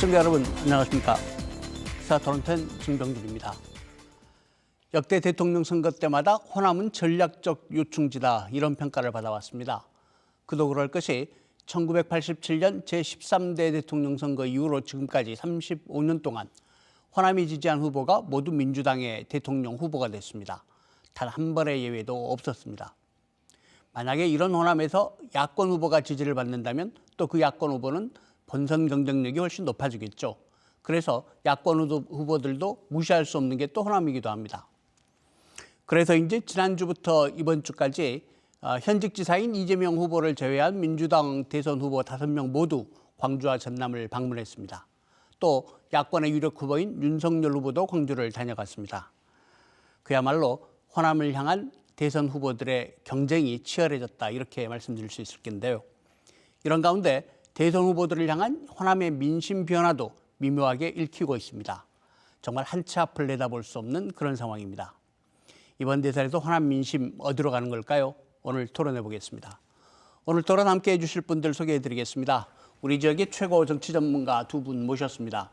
시청자 여러분 안녕하십니까. 시사 토론텐 김병준입니다. 역대 대통령 선거 때마다 호남은 전략적 요충지다 이런 평가를 받아왔습니다. 그도 그럴 것이 1987년 제13대 대통령 선거 이후로 지금까지 35년 동안 호남이 지지한 후보가 모두 민주당의 대통령 후보가 됐습니다. 단 한 번의 예외도 없었습니다. 만약에 이런 호남에서 야권 후보가 지지를 받는다면 또 그 야권 후보는 본선 경쟁력이 훨씬 높아지겠죠. 그래서 야권 후보들도 무시할 수 없는 게 또 호남이기도 합니다. 그래서 이제 지난주부터 이번 주까지 현직 지사인 이재명 후보를 제외한 민주당 대선 후보 5명 모두 광주와 전남을 방문했습니다. 또 야권의 유력 후보인 윤석열 후보도 광주를 다녀갔습니다. 그야말로 호남을 향한 대선 후보들의 경쟁이 치열해졌다 이렇게 말씀드릴 수 있을 텐데요. 이런 가운데 대선 후보들을 향한 호남의 민심 변화도 미묘하게 읽히고 있습니다. 정말 한 치 앞을 내다볼 수 없는 그런 상황입니다. 이번 대선에서 호남 민심 어디로 가는 걸까요? 오늘 토론해 보겠습니다. 오늘 토론 함께해 주실 분들 소개해 드리겠습니다. 우리 지역의 최고 정치 전문가 두 분 모셨습니다.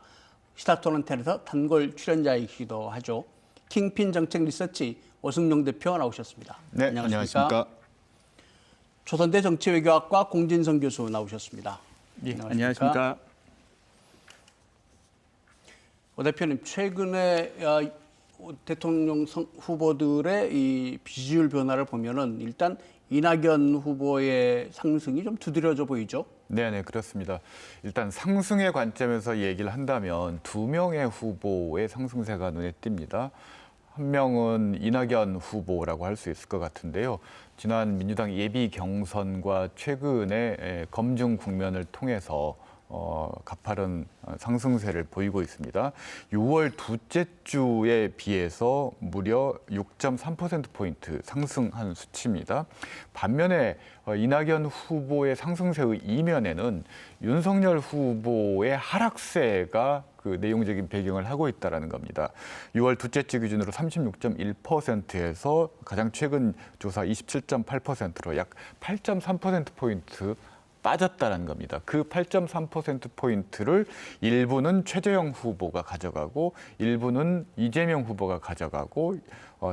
시사 토론텐에서 단골 출연자이기도 하죠. 킹핀 정책 리서치 오승용 대표 나오셨습니다. 네, 안녕하십니까. 조선대 정치외교학과 공진성 교수 나오셨습니다. 예, 안녕하십니까. 오 대표님, 최근에 대통령 후보들의 이 비주얼 변화를 보면은 일단 이낙연 후보의 상승이 좀 두드러져 보이죠? 네, 그렇습니다. 일단 상승의 관점에서 얘기를 한다면 두 명의 후보의 상승세가 눈에 띕니다. 한 명은 이낙연 후보라고 할 수 있을 것 같은데요. 지난 민주당 예비 경선과 최근의 검증 국면을 통해서 가파른 상승세를 보이고 있습니다. 6월 둘째 주에 비해서 무려 6.3%포인트 상승한 수치입니다. 반면에 이낙연 후보의 상승세의 이면에는 윤석열 후보의 하락세가 그 내용적인 배경을 하고 있다는 겁니다. 6월 둘째 주 기준으로 36.1%에서 가장 최근 조사 27.8%로 약 8.3%포인트 빠졌다는 겁니다. 그 8.3%포인트를 일부는 최재형 후보가 가져가고 일부는 이재명 후보가 가져가고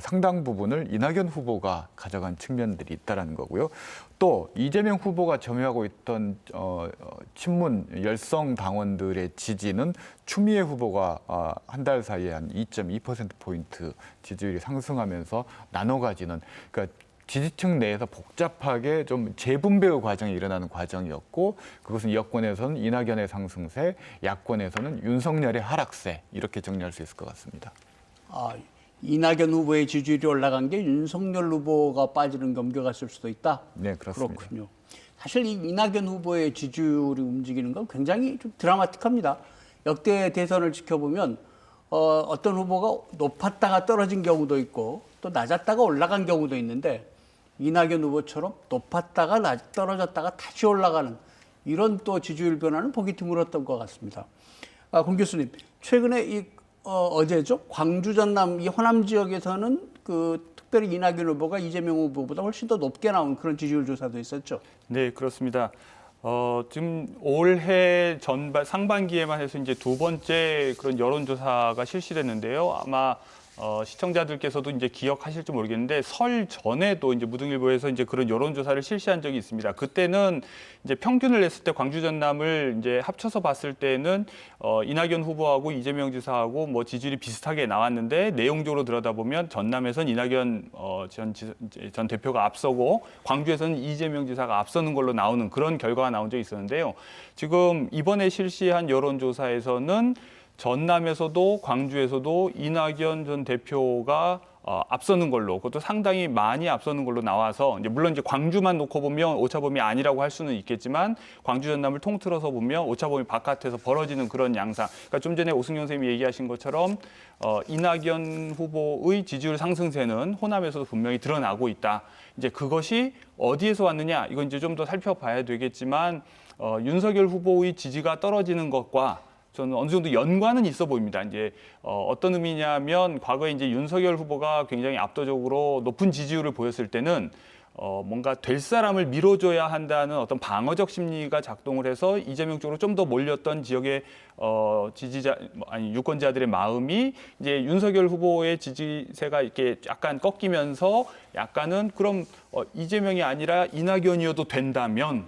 상당 부분을 이낙연 후보가 가져간 측면들이 있다는 거고요. 또 이재명 후보가 점유하고 있던 친문 열성 당원들의 지지는 추미애 후보가 한 달 사이에 한 2.2%포인트 지지율이 상승하면서 나눠 가지는, 그러니까 지지층 내에서 복잡하게 좀 재분배의 과정이 일어나는 과정이었고, 그것은 여권에서는 이낙연의 상승세, 야권에서는 윤석열의 하락세, 이렇게 정리할 수 있을 것 같습니다. 이낙연 후보의 지지율이 올라간 게 윤석열 후보가 빠지는 겸교가 있을 수도 있다? 네, 그렇습니다. 그렇군요. 사실 이 이낙연 후보의 지지율이 움직이는 건 굉장히 좀 드라마틱합니다. 역대 대선을 지켜보면 어떤 후보가 높았다가 떨어진 경우도 있고 또 낮았다가 올라간 경우도 있는데, 이낙연 후보처럼 높았다가 떨어졌다가 다시 올라가는 이런 또 지지율 변화는 보기 드물었던 것 같습니다. 공 교수님, 최근에 어제죠, 광주 전남 이 호남 지역에서는 그 특별히 이낙연 후보가 이재명 후보보다 훨씬 더 높게 나온 그런 지지율 조사도 있었죠. 네, 그렇습니다. 지금 올해 상반기에만 해서 이제 두 번째 그런 여론조사가 실시됐는데요. 아마 시청자들께서도 이제 기억하실지 모르겠는데 설 전에도 이제 무등일보에서 이제 그런 여론조사를 실시한 적이 있습니다. 그때는 이제 평균을 냈을 때 광주 전남을 이제 합쳐서 봤을 때는 이낙연 후보하고 이재명 지사하고 뭐 지지율이 비슷하게 나왔는데, 내용적으로 들여다보면 전남에선 이낙연 전 대표가 앞서고 광주에서는 이재명 지사가 앞서는 걸로 나오는 그런 결과가 나온 적이 있었는데요. 지금 이번에 실시한 여론조사에서는 전남에서도 광주에서도 이낙연 전 대표가 앞서는 걸로, 그것도 상당히 많이 앞서는 걸로 나와서, 이제 물론 이제 광주만 놓고 보면 오차범위 아니라고 할 수는 있겠지만 광주 전남을 통틀어서 보면 오차범위 바깥에서 벌어지는 그런 양상. 그러니까 좀 전에 오승용 선생님이 얘기하신 것처럼 이낙연 후보의 지지율 상승세는 호남에서도 분명히 드러나고 있다. 이제 그것이 어디에서 왔느냐, 이건 이제 좀 더 살펴봐야 되겠지만 윤석열 후보의 지지가 떨어지는 것과 저는 어느 정도 연관은 있어 보입니다. 이제 어떤 의미냐면, 과거에 이제 윤석열 후보가 굉장히 압도적으로 높은 지지율을 보였을 때는 뭔가 될 사람을 밀어줘야 한다는 어떤 방어적 심리가 작동을 해서 이재명 쪽으로 좀 더 몰렸던 지역의 유권자들의 마음이 이제 윤석열 후보의 지지세가 이렇게 약간 꺾이면서 약간은 그럼 이재명이 아니라 이낙연이어도 된다면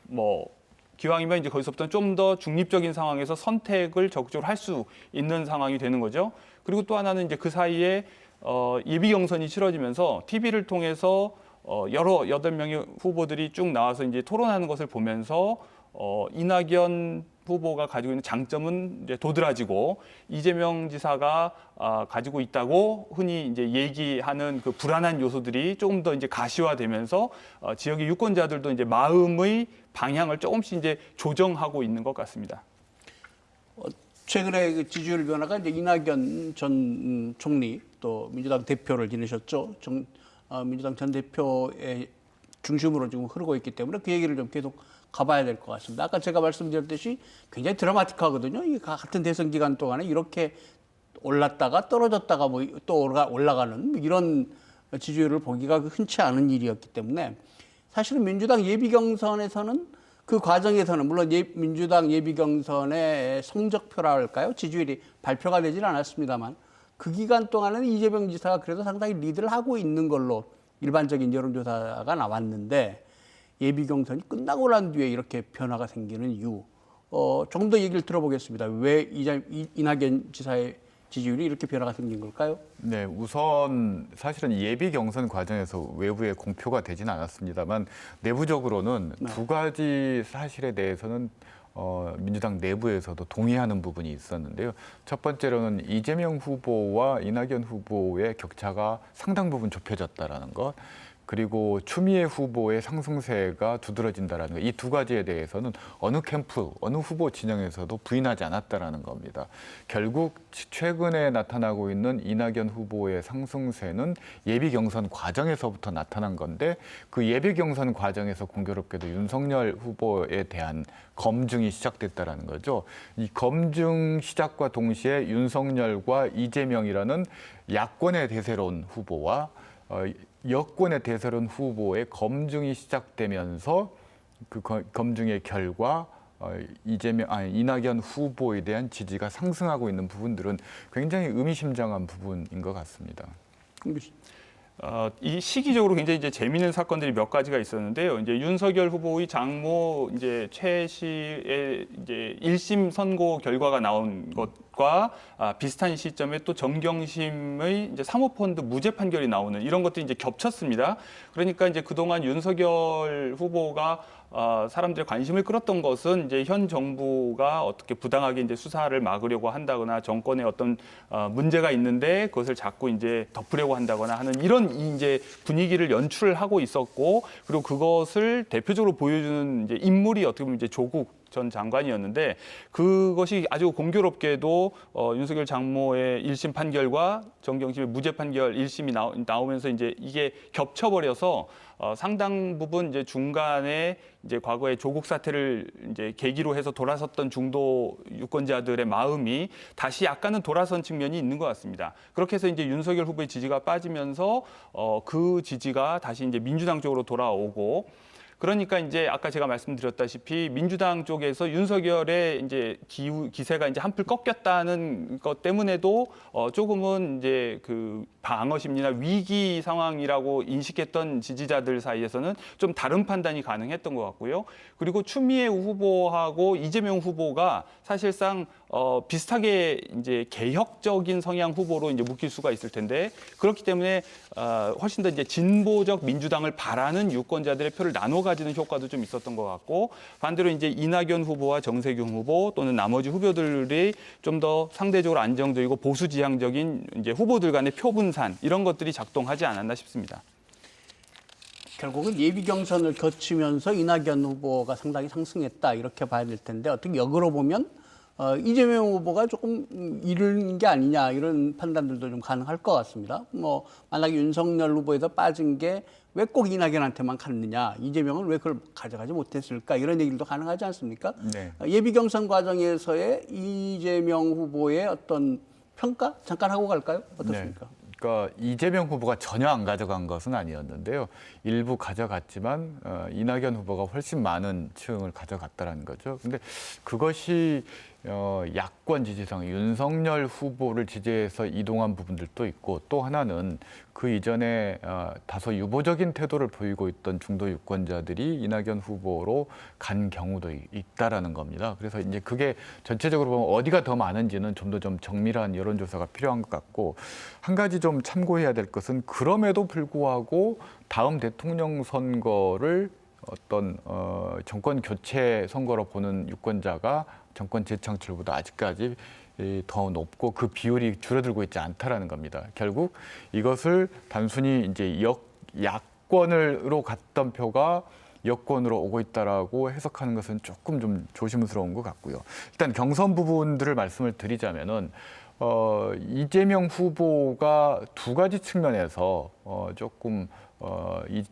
뭐 기왕이면 이제 거기서부터 좀 더 중립적인 상황에서 선택을 적극적으로 할 수 있는 상황이 되는 거죠. 그리고 또 하나는 이제 그 사이에 예비 경선이 치러지면서 TV를 통해서 여러 8명의 후보들이 쭉 나와서 이제 토론하는 것을 보면서 이낙연 후보가 가지고 있는 장점은 이제 도드라지고 이재명 지사가 가지고 있다고 흔히 이제 얘기하는 그 불안한 요소들이 조금 더 이제 가시화되면서 지역의 유권자들도 이제 마음의 방향을 조금씩 이제 조정하고 있는 것 같습니다. 최근에 그 지지율 변화가 이제 이낙연 전 총리 또 민주당 대표를 지내셨죠. 민주당 전 대표의 중심으로 지금 흐르고 있기 때문에 그 얘기를 좀 계속 가봐야 될 것 같습니다. 아까 제가 말씀드렸듯이 굉장히 드라마틱하거든요. 이 같은 대선 기간 동안에 이렇게 올랐다가 떨어졌다가 뭐 또 올라가는 이런 지지율을 보기가 흔치 않은 일이었기 때문에 사실은 민주당 예비 경선에서는 그 과정에서는 물론 민주당 예비 경선의 성적표라 할까요? 지지율이 발표가 되지는 않았습니다만 그 기간 동안에는 이재명 지사가 그래도 상당히 리드를 하고 있는 걸로 일반적인 여론조사가 나왔는데 예비 경선이 끝나고 난 뒤에 이렇게 변화가 생기는 이유 조금 더 얘기를 들어보겠습니다. 왜 이낙연 지사의 지지율이 이렇게 변화가 생긴 걸까요? 네, 우선 사실은 예비 경선 과정에서 외부에 공표가 되지는 않았습니다만 내부적으로는 두 가지 사실에 대해서는 민주당 내부에서도 동의하는 부분이 있었는데요. 첫 번째로는 이재명 후보와 이낙연 후보의 격차가 상당 부분 좁혀졌다라는 것. 그리고 추미애 후보의 상승세가 두드러진다라는 것. 이 두 가지에 대해서는 어느 캠프, 어느 후보 진영에서도 부인하지 않았다라는 겁니다. 결국 최근에 나타나고 있는 이낙연 후보의 상승세는 예비 경선 과정에서부터 나타난 건데 그 예비 경선 과정에서 공교롭게도 윤석열 후보에 대한 검증이 시작됐다라는 거죠. 이 검증 시작과 동시에 윤석열과 이재명이라는 야권의 대세로운 후보와 여권의 대세로운 후보의 검증이 시작되면서 그 검증의 결과 이낙연 후보에 대한 지지가 상승하고 있는 부분들은 굉장히 의미심장한 부분인 것 같습니다. 이 시기적으로 굉장히 이제 재미있는 사건들이 몇 가지가 있었는데요. 이제 윤석열 후보의 장모 이제 최 씨의 이제 1심 선고 결과가 나온 것과 비슷한 시점에 또 정경심의 이제 사모펀드 무죄 판결이 나오는 이런 것들이 이제 겹쳤습니다. 그러니까 이제 그동안 윤석열 후보가 사람들의 관심을 끌었던 것은 이제 현 정부가 어떻게 부당하게 이제 수사를 막으려고 한다거나 정권에 어떤 문제가 있는데 그것을 자꾸 이제 덮으려고 한다거나 하는 이런 이제 분위기를 연출하고 있었고 그리고 그것을 대표적으로 보여주는 이제 인물이 어떻게 보면 이제 조국 전 장관이었는데 그것이 아주 공교롭게도 윤석열 장모의 1심 판결과 정경심의 무죄 판결 1심이 나오면서 이제 이게 겹쳐버려서 상당 부분 이제 중간에 이제 과거에 조국 사태를 이제 계기로 해서 돌아섰던 중도 유권자들의 마음이 다시 약간은 돌아선 측면이 있는 것 같습니다. 그렇게 해서 이제 윤석열 후보의 지지가 빠지면서 그 지지가 다시 이제 민주당 쪽으로 돌아오고 그러니까 이제 아까 제가 말씀드렸다시피 민주당 쪽에서 윤석열의 이제 기세가 이제 한풀 꺾였다는 것 때문에도 조금은 이제 그 방어 심리나 위기 상황이라고 인식했던 지지자들 사이에서는 좀 다른 판단이 가능했던 것 같고요. 그리고 추미애 후보하고 이재명 후보가 사실상 비슷하게 이제 개혁적인 성향 후보로 이제 묶일 수가 있을 텐데 그렇기 때문에 훨씬 더 이제 진보적 민주당을 바라는 유권자들의 표를 나눠 가지는 효과도 좀 있었던 것 같고 반대로 이제 이낙연 후보와 정세균 후보 또는 나머지 후보들이 좀 더 상대적으로 안정적이고 보수 지향적인 이제 후보들 간의 표 분산 이런 것들이 작동하지 않았나 싶습니다. 결국은 예비 경선을 거치면서 이낙연 후보가 상당히 상승했다 이렇게 봐야 될 텐데 어떻게 역으로 보면 이재명 후보가 조금 이른 게 아니냐 이런 판단들도 좀 가능할 것 같습니다. 뭐 만약에 윤석열 후보에서 빠진 게 왜 꼭 이낙연한테만 갔느냐, 이재명은 왜 그걸 가져가지 못했을까 이런 얘기도 가능하지 않습니까? 네. 예비 경선 과정에서의 이재명 후보의 어떤 평가 잠깐 하고 갈까요? 어떻습니까? 네. 그러니까 이재명 후보가 전혀 안 가져간 것은 아니었는데요. 일부 가져갔지만 이낙연 후보가 훨씬 많은 층을 가져갔다는 거죠. 근데 그것이 야권 지지층 윤석열 후보를 지지해서 이동한 부분들도 있고 또 하나는 그 이전에 다소 유보적인 태도를 보이고 있던 중도 유권자들이 이낙연 후보로 간 경우도 있다라는 겁니다. 그래서 이제 그게 전체적으로 보면 어디가 더 많은지는 좀 더 좀 정밀한 여론조사가 필요한 것 같고 한 가지 좀 참고해야 될 것은 그럼에도 불구하고 다음 대통령 선거를 어떤 정권 교체 선거로 보는 유권자가 정권 재창출보다 아직까지 더 높고 그 비율이 줄어들고 있지 않다라는 겁니다. 결국 이것을 단순히 이제 야권으로 갔던 표가 여권으로 오고 있다라고 해석하는 것은 조금 좀 조심스러운 것 같고요. 일단 경선 부분들을 말씀을 드리자면은 이재명 후보가 두 가지 측면에서 조금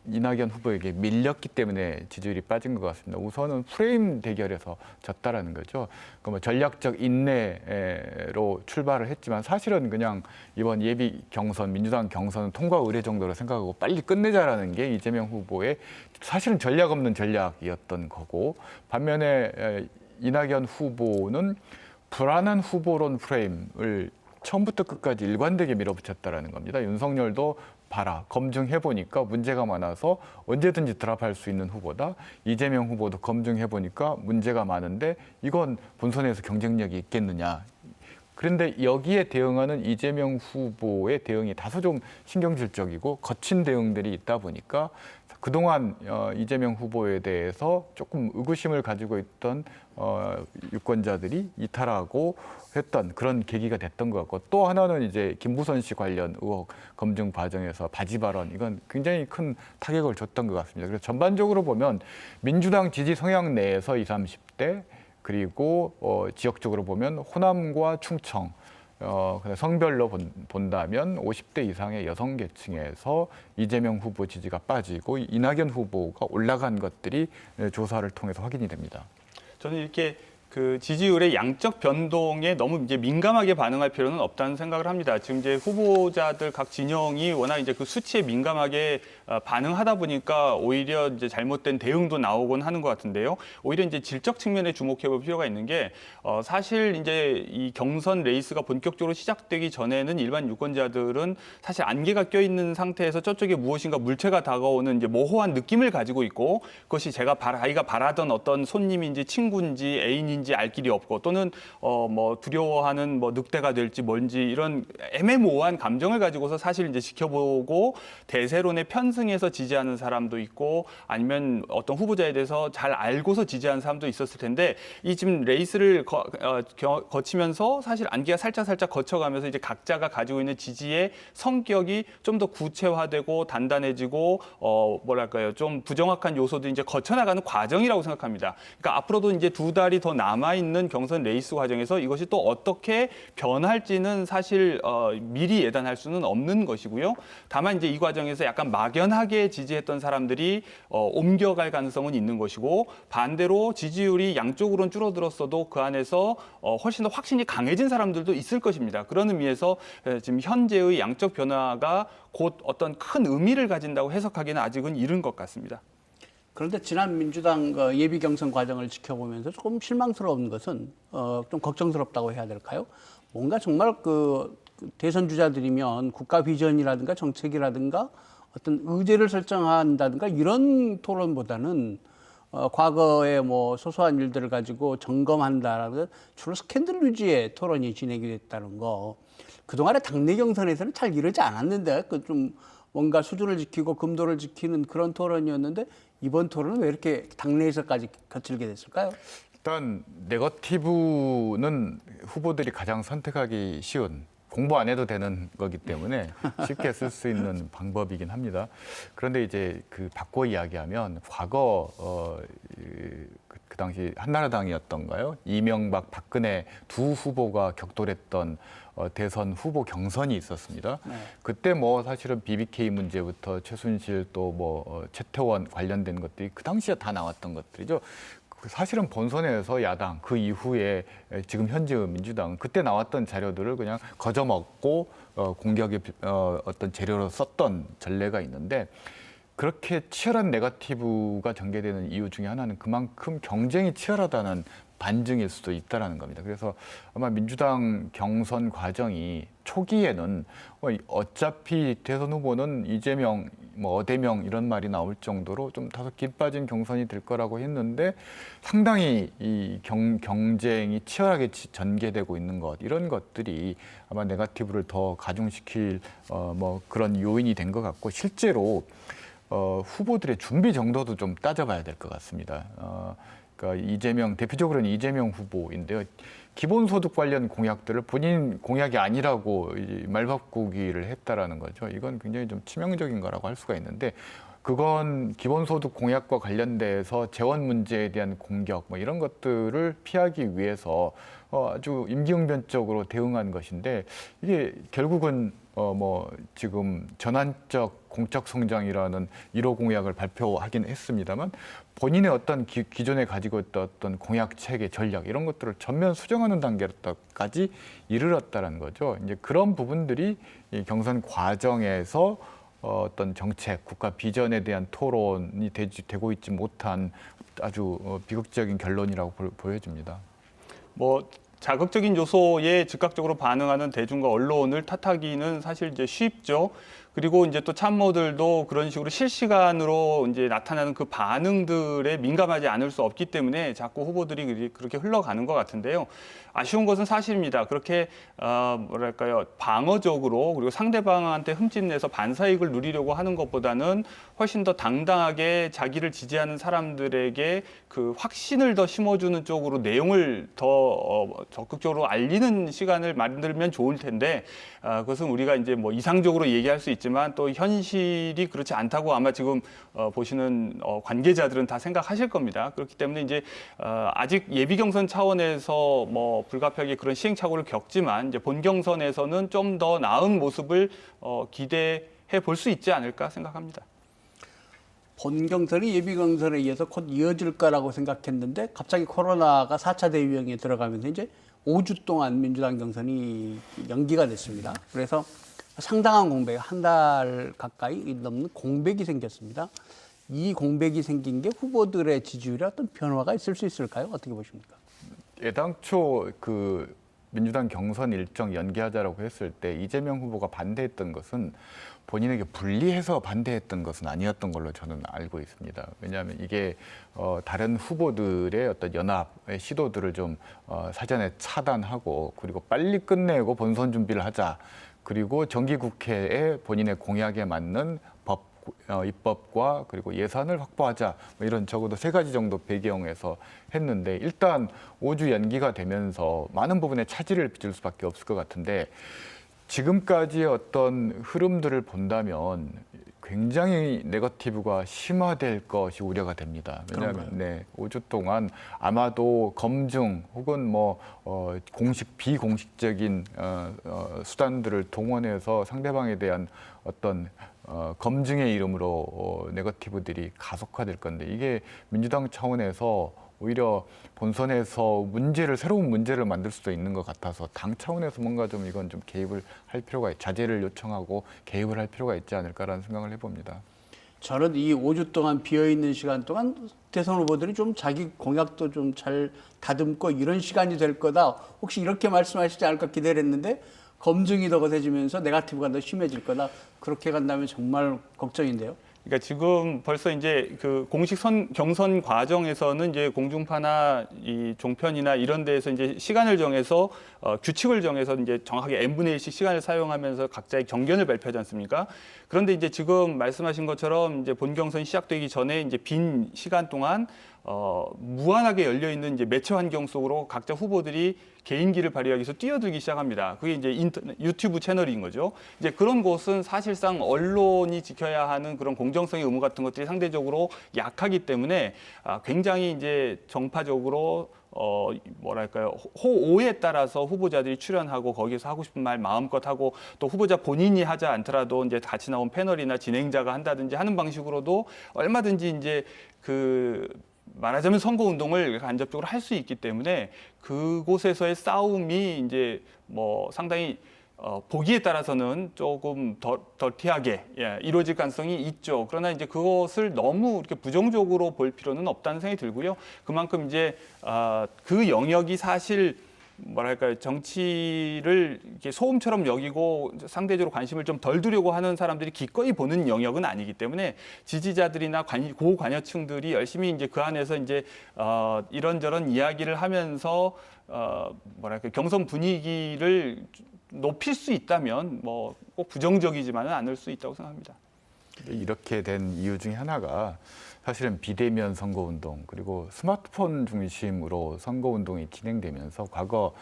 이낙연 후보에게 밀렸기 때문에 지지율이 빠진 것 같습니다. 우선은 프레임 대결에서 졌다라는 거죠. 그러니까 뭐 전략적 인내로 출발을 했지만 사실은 그냥 이번 예비 경선, 민주당 경선은 통과 의례 정도로 생각하고 빨리 끝내자라는 게 이재명 후보의 사실은 전략 없는 전략이었던 거고 반면에 이낙연 후보는 불안한 후보론 프레임을 처음부터 끝까지 일관되게 밀어붙였다라는 겁니다. 윤석열도 봐라, 검증해보니까 문제가 많아서 언제든지 드랍할 수 있는 후보다. 이재명 후보도 검증해보니까 문제가 많은데 이건 본선에서 경쟁력이 있겠느냐. 그런데 여기에 대응하는 이재명 후보의 대응이 다소 좀 신경질적이고 거친 대응들이 있다 보니까 그동안 이재명 후보에 대해서 조금 의구심을 가지고 있던 유권자들이 이탈하고 했던 그런 계기가 됐던 것 같고 또 하나는 이제 김부선 씨 관련 의혹 검증 과정에서 바지 발언 이건 굉장히 큰 타격을 줬던 것 같습니다. 그래서 전반적으로 보면 민주당 지지 성향 내에서 20, 30대 그리고 지역적으로 보면 호남과 충청 성별로 본다면 50대 이상의 여성 계층에서 이재명 후보 지지가 빠지고 이낙연 후보가 올라간 것들이 조사를 통해서 확인이 됩니다. 저는 이렇게 그 지지율의 양적 변동에 너무 이제 민감하게 반응할 필요는 없다는 생각을 합니다. 지금 이제 후보자들 각 진영이 워낙 이제 그 수치에 민감하게 반응하다 보니까 오히려 이제 잘못된 대응도 나오곤 하는 것 같은데요. 오히려 이제 질적 측면에 주목해 볼 필요가 있는 게 사실 이제 이 경선 레이스가 본격적으로 시작되기 전에는 일반 유권자들은 사실 안개가 껴있는 상태에서 저쪽에 무엇인가 물체가 다가오는 이제 모호한 느낌을 가지고 있고 그것이 아이가 바라던 어떤 손님인지 친구인지 애인인지 알 길이 없고 또는 뭐 두려워하는 뭐 늑대가 될지 뭔지 이런 애매모호한 감정을 가지고서 사실 이제 지켜보고 대세론의 편승해서 지지하는 사람도 있고 아니면 어떤 후보자에 대해서 잘 알고서 지지하는 사람도 있었을 텐데 이 지금 레이스를 거치면서 사실 안개가 살짝 거쳐가면서 이제 각자가 가지고 있는 지지의 성격이 좀 더 구체화되고 단단해지고 뭐랄까요 좀 부정확한 요소들이 이제 거쳐나가는 과정이라고 생각합니다. 그러니까 앞으로도 이제 두 달이 더 남아있는 경선 레이스 과정에서 이것이 또 어떻게 변할지는 사실 미리 예단할 수는 없는 것이고요. 다만 이제 이 과정에서 약간 막연하게 지지했던 사람들이 옮겨갈 가능성은 있는 것이고 반대로 지지율이 양쪽으로는 줄어들었어도 그 안에서 훨씬 더 확신이 강해진 사람들도 있을 것입니다. 그런 의미에서 지금 현재의 양적 변화가 곧 어떤 큰 의미를 가진다고 해석하기는 아직은 이른 것 같습니다. 그런데 지난 민주당 예비 경선 과정을 지켜보면서 조금 실망스러운 것은 좀 걱정스럽다고 해야 될까요? 뭔가 정말 그 대선 주자들이면 국가 비전이라든가 정책이라든가 어떤 의제를 설정한다든가 이런 토론보다는 과거의 뭐 소소한 일들을 가지고 점검한다라는 주로 스캔들 위주의 토론이 진행이 됐다는 거. 그동안의 당내 경선에서는 잘 이러지 않았는데 그 좀 뭔가 수준을 지키고 금도를 지키는 그런 토론이었는데 이번 토론은 왜 이렇게 당내에서까지 거칠게 됐을까요? 일단 네거티브는 후보들이 가장 선택하기 쉬운 공부 안 해도 되는 거기 때문에 쉽게 쓸 수 있는 방법이긴 합니다. 그런데 이제 그 바꿔 이야기하면 과거 그 당시 한나라당이었던가요? 이명박, 박근혜 두 후보가 격돌했던 대선 후보 경선이 있었습니다. 네. 그때 뭐 사실은 BBK 문제부터 최순실 또 뭐 최태원 관련된 것들이 그 당시에 다 나왔던 것들이죠. 사실은 본선에서 야당 그 이후에 지금 현재 민주당 그때 나왔던 자료들을 그냥 거저먹고 공격의 어떤 재료로 썼던 전례가 있는데 그렇게 치열한 네거티브가 전개되는 이유 중에 하나는 그만큼 경쟁이 치열하다는 반증일 수도 있다라는 겁니다. 그래서 아마 민주당 경선 과정이 초기에는 어차피 대선 후보는 이재명, 뭐 어대명 이런 말이 나올 정도로 좀 다소 긴 빠진 경선이 될 거라고 했는데 상당히 이 경쟁이 치열하게 전개되고 있는 것 이런 것들이 아마 네거티브를 더 가중시킬 뭐 그런 요인이 된 것 같고 실제로 후보들의 준비 정도도 좀 따져봐야 될 것 같습니다. 그러니까 이재명 대표적으로는 이재명 후보인데요. 기본소득 관련 공약들을 본인 공약이 아니라고 말 바꾸기를 했다라는 거죠. 이건 굉장히 좀 치명적인 거라고 할 수가 있는데 그건 기본소득 공약과 관련돼서 재원 문제에 대한 공격 뭐 이런 것들을 피하기 위해서 아주 임기응변적으로 대응한 것인데 이게 결국은 뭐 지금 전환적 공적 성장이라는 1호 공약을 발표하긴 했습니다만 본인의 어떤 기존에 가지고 있던 어떤 공약 체계 전략 이런 것들을 전면 수정하는 단계까지 이르렀다는 거죠. 이제 그런 부분들이 이 경선 과정에서 어떤 정책, 국가 비전에 대한 토론이 되고 있지 못한 아주 비극적인 결론이라고 보여집니다. 뭐 자극적인 요소에 즉각적으로 반응하는 대중과 언론을 탓하기는 사실 이제 쉽죠. 그리고 이제 또 참모들도 그런 식으로 실시간으로 이제 나타나는 그 반응들에 민감하지 않을 수 없기 때문에 자꾸 후보들이 그렇게 흘러가는 것 같은데요. 아쉬운 것은 사실입니다. 그렇게 뭐랄까요 방어적으로 그리고 상대방한테 흠집내서 반사이익을 누리려고 하는 것보다는 훨씬 더 당당하게 자기를 지지하는 사람들에게 그 확신을 더 심어주는 쪽으로 내용을 더 적극적으로 알리는 시간을 만들면 좋을 텐데 그것은 우리가 이제 뭐 이상적으로 얘기할 수 있지만 또 현실이 그렇지 않다고 아마 지금 보시는 관계자들은 다 생각하실 겁니다. 그렇기 때문에 이제 아직 예비 경선 차원에서 뭐 불가피하게 그런 시행착오를 겪지만 이제 본 경선에서는 좀 더 나은 모습을 기대해 볼 수 있지 않을까 생각합니다. 본 경선이 예비 경선에 의해서 곧 이어질 거라고 생각했는데 갑자기 코로나가 4차 대유행에 들어가면서 이제 5주 동안 민주당 경선이 연기가 됐습니다. 그래서 상당한 공백, 한 달 가까이 넘는 공백이 생겼습니다. 이 공백이 생긴 게 후보들의 지지율에 어떤 변화가 있을 수 있을까요? 어떻게 보십니까? 애당초 그 민주당 경선 일정 연기하자라고 했을 때 이재명 후보가 반대했던 것은 본인에게 불리해서 반대했던 것은 아니었던 걸로 저는 알고 있습니다. 왜냐하면 이게 다른 후보들의 어떤 연합의 시도들을 좀 사전에 차단하고 그리고 빨리 끝내고 본선 준비를 하자. 그리고 정기국회에 본인의 공약에 맞는 입법과 그리고 예산을 확보하자 뭐 이런 적어도 3가지 정도 배경에서 했는데 일단 5주 연기가 되면서 많은 부분에 차질을 빚을 수밖에 없을 것 같은데 지금까지의 어떤 흐름들을 본다면 굉장히 네거티브가 심화될 것이 우려가 됩니다. 왜냐하면 5주 동안 아마도 검증 혹은 뭐 공식 비공식적인 수단들을 동원해서 상대방에 대한 어떤 검증의 이름으로 네거티브들이 가속화될 건데 이게 민주당 차원에서 오히려 본선에서 새로운 문제를 만들 수도 있는 것 같아서 당 차원에서 뭔가 좀 이건 좀 개입을 할 필요가 자제를 요청하고 개입을 할 필요가 있지 않을까라는 생각을 해봅니다. 저는 이 5주 동안 비어있는 시간 동안 대선 후보들이 좀 자기 공약도 좀 잘 다듬고 이런 시간이 될 거다. 혹시 이렇게 말씀하시지 않을까 기대를 했는데 검증이 더 거세지면서 네거티브가 더 심해질 거다. 그렇게 간다면 정말 걱정인데요. 그러니까 지금 벌써 이제 그 공식 경선 과정에서는 이제 공중파나 이 종편이나 이런 데에서 이제 시간을 정해서 규칙을 정해서 이제 정확하게 n분의 1씩 시간을 사용하면서 각자의 경견을 발표하지 않습니까? 그런데 이제 지금 말씀하신 것처럼 이제 본 경선이 시작되기 전에 이제 빈 시간 동안 무한하게 열려 있는 이제 매체 환경 속으로 각자 후보들이 개인기를 발휘하기 위해서 뛰어들기 시작합니다. 그게 이제 유튜브 채널인 거죠. 이제 그런 곳은 사실상 언론이 지켜야 하는 그런 공정성의 의무 같은 것들이 상대적으로 약하기 때문에 굉장히 이제 정파적으로 뭐랄까요 호오에 따라서 후보자들이 출연하고 거기서 하고 싶은 말 마음껏 하고 또 후보자 본인이 하지 않더라도 이제 같이 나온 패널이나 진행자가 한다든지 하는 방식으로도 얼마든지 이제 그 말하자면 선거운동을 간접적으로 할 수 있기 때문에 그곳에서의 싸움이 이제 뭐 상당히 보기에 따라서는 조금 더티하게 이루어질 가능성이 있죠. 그러나 이제 그것을 너무 이렇게 부정적으로 볼 필요는 없다는 생각이 들고요. 그만큼 이제 그 영역이 사실 뭐랄까요, 정치를 이렇게 소음처럼 여기고 상대적으로 관심을 좀 덜 두려고 하는 사람들이 기꺼이 보는 영역은 아니기 때문에 지지자들이나 고관여층들이 열심히 이제 그 안에서 이제 이런저런 이야기를 하면서 뭐랄까 경선 분위기를 높일 수 있다면 뭐 꼭 부정적이지만은 않을 수 있다고 생각합니다. 이렇게 된 이유 중에 하나가 사실은 비대면 선거운동 그리고 스마트폰 중심으로 선거운동이 진행되면서 과거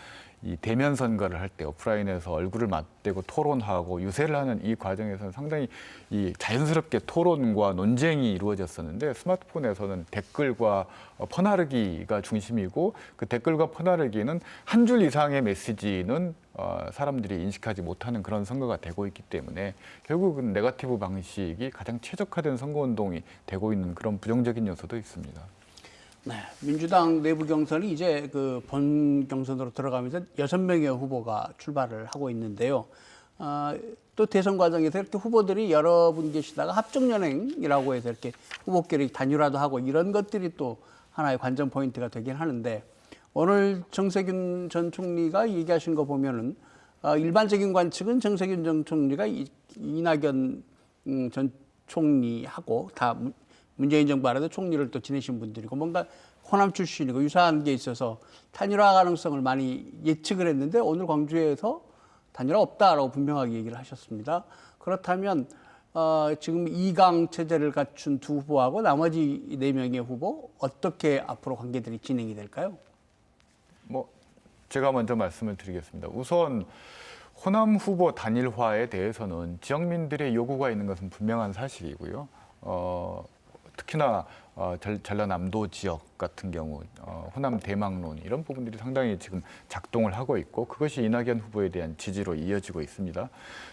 이 대면 선거를 할 때 오프라인에서 얼굴을 맞대고 토론하고 유세를 하는 이 과정에서는 상당히 이 자연스럽게 토론과 논쟁이 이루어졌었는데 스마트폰에서는 댓글과 퍼나르기가 중심이고 그 댓글과 퍼나르기는 한 줄 이상의 메시지는 사람들이 인식하지 못하는 그런 선거가 되고 있기 때문에 결국은 네거티브 방식이 가장 최적화된 선거운동이 되고 있는 그런 부정적인 요소도 있습니다. 네, 민주당 내부 경선이 이제 그 본 경선으로 들어가면서 6명의 후보가 출발을 하고 있는데요. 또 대선 과정에서 이렇게 후보들이 여러 분 계시다가 합종연행이라고 해서 이렇게 후보끼리 단일화도 하고 이런 것들이 또 하나의 관전 포인트가 되긴 하는데 오늘 정세균 전 총리가 얘기하신 거 보면은 일반적인 관측은 정세균 전 총리가 이낙연 전 총리하고 다 문재인 정부 아래도 총리를 또 지내신 분들이고 뭔가 호남 출신이고 유사한 게 있어서 단일화 가능성을 많이 예측을 했는데 오늘 광주에서 단일화 없다라고 분명하게 얘기를 하셨습니다. 그렇다면 지금 2강 체제를 갖춘 두 후보하고 나머지 4명의 후보 어떻게 앞으로 관계들이 진행이 될까요? 뭐 제가 먼저 말씀을 드리겠습니다. 우선 호남 후보 단일화에 대해서는 지역민들의 요구가 있는 것은 분명한 사실이고요. 특히나 전라남도 지역 같은 경우 호남 대망론 이런 부분들이 상당히 지금 작동을 하고 있고 그것이 이낙연 후보에 대한 지지로 이어지고 있습니다.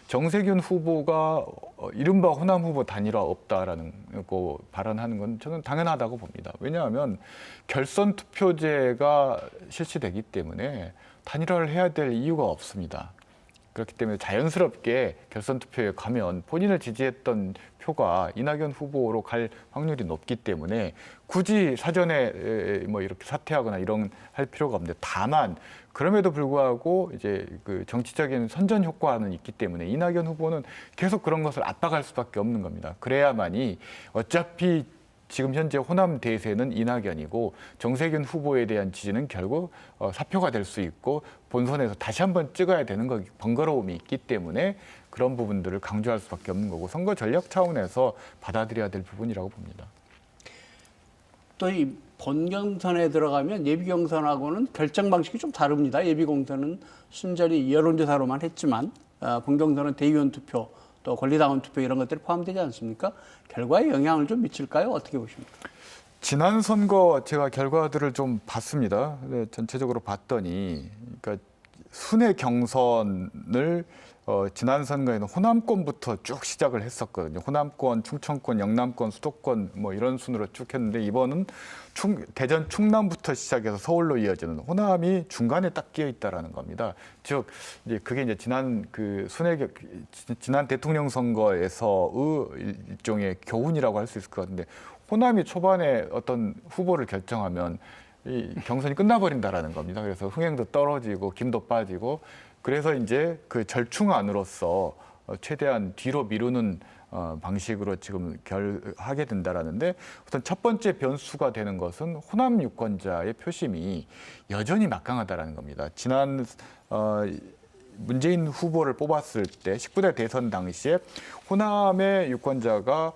정세균 후보가 이른바 호남 후보 단일화 없다라는 거 발언하는 건 저는 당연하다고 봅니다. 왜냐하면 결선 투표제가 실시되기 때문에 단일화를 해야 될 이유가 없습니다. 그렇기 때문에 자연스럽게 결선 투표에 가면 본인을 지지했던 표가 이낙연 후보로 갈 확률이 높기 때문에 굳이 사전에 뭐 이렇게 사퇴하거나 이런 할 필요가 없는데 다만 그럼에도 불구하고 이제 그 정치적인 선전 효과는 있기 때문에 이낙연 후보는 계속 그런 것을 압박할 수밖에 없는 겁니다. 그래야만이 어차피 지금 현재 호남 대세는 이낙연이고 정세균 후보에 대한 지지는 결국 사표가 될 수 있고 본선에서 다시 한번 찍어야 되는 거 번거로움이 있기 때문에 그런 부분들을 강조할 수밖에 없는 거고 선거 전략 차원에서 받아들여야 될 부분이라고 봅니다. 또 이 본경선에 들어가면 예비경선하고는 결정 방식이 좀 다릅니다. 예비경선은 순전히 여론조사로만 했지만 본경선은 대의원 투표 또 권리당원 투표 이런 것들이 포함되지 않습니까? 결과에 영향을 좀 미칠까요? 어떻게 보십니까? 지난 선거 제가 결과들을 좀 봤습니다. 전체적으로 봤더니 그러니까 순회 경선을 지난 선거에는 호남권부터 쭉 시작을 했었거든요. 호남권, 충청권, 영남권, 수도권 뭐 이런 순으로 쭉 했는데 이번은 대전 충남부터 시작해서 서울로 이어지는 호남이 중간에 딱 끼어 있다라는 겁니다. 즉 이제 그게 이제 지난 그 지난 대통령 선거에서의 일종의 교훈이라고 할 수 있을 것 같은데 호남이 초반에 어떤 후보를 결정하면 이 경선이 끝나버린다라는 겁니다. 그래서 흥행도 떨어지고 김도 빠지고 그래서 이제 그 절충안으로서 최대한 뒤로 미루는 방식으로 지금 하게 된다라는데 우선 첫 번째 변수가 되는 것은 호남 유권자의 표심이 여전히 막강하다라는 겁니다. 지난 문재인 후보를 뽑았을 때 19대 대선 당시에 호남의 유권자가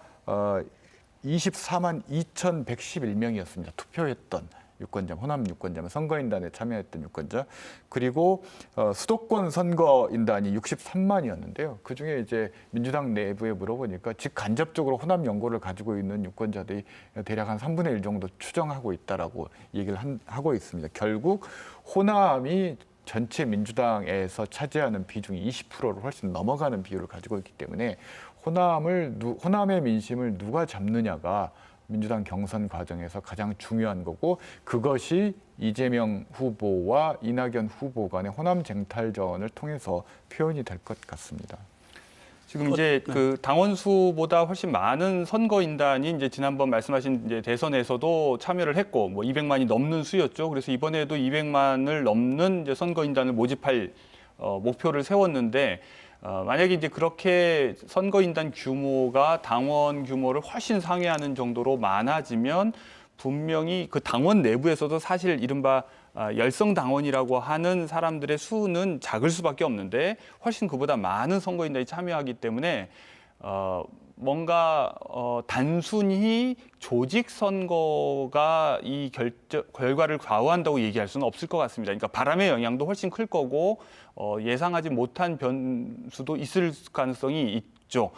24만 2,111명이었습니다. 투표했던 유권자, 호남 유권자면 선거인단에 참여했던 유권자. 그리고 수도권 선거인단이 63만이었는데요. 그중에 이제 민주당 내부에 물어보니까 직간접적으로 호남 연고를 가지고 있는 유권자들이 대략 한 3분의 1 정도 추정하고 있다라고 얘기를 하고 있습니다. 결국 호남이 전체 민주당에서 차지하는 비중이 20%를 훨씬 넘어가는 비율을 가지고 있기 때문에 호남의 민심을 누가 잡느냐가 민주당 경선 과정에서 가장 중요한 거고 그것이 이재명 후보와 이낙연 후보 간의 호남 쟁탈전을 통해서 표현이 될 것 같습니다. 지금 이제 그 당원 수보다 훨씬 많은 선거인단이 이제 지난번 말씀하신 이제 대선에서도 참여를 했고 뭐 200만이 넘는 수였죠. 그래서 이번에도 200만을 넘는 이제 선거인단을 모집할 목표를 세웠는데 만약에 이제 그렇게 선거인단 규모가 당원 규모를 훨씬 상회하는 정도로 많아지면 분명히 그 당원 내부에서도 사실 이른바 열성 당원이라고 하는 사람들의 수는 작을 수밖에 없는데 훨씬 그보다 많은 선거인단이 참여하기 때문에 뭔가 단순히 조직 선거가 이 결과를 좌우한다고 얘기할 수는 없을 것 같습니다. 그러니까 바람의 영향도 훨씬 클 거고 예상하지 못한 변수도 있을 가능성이 있죠.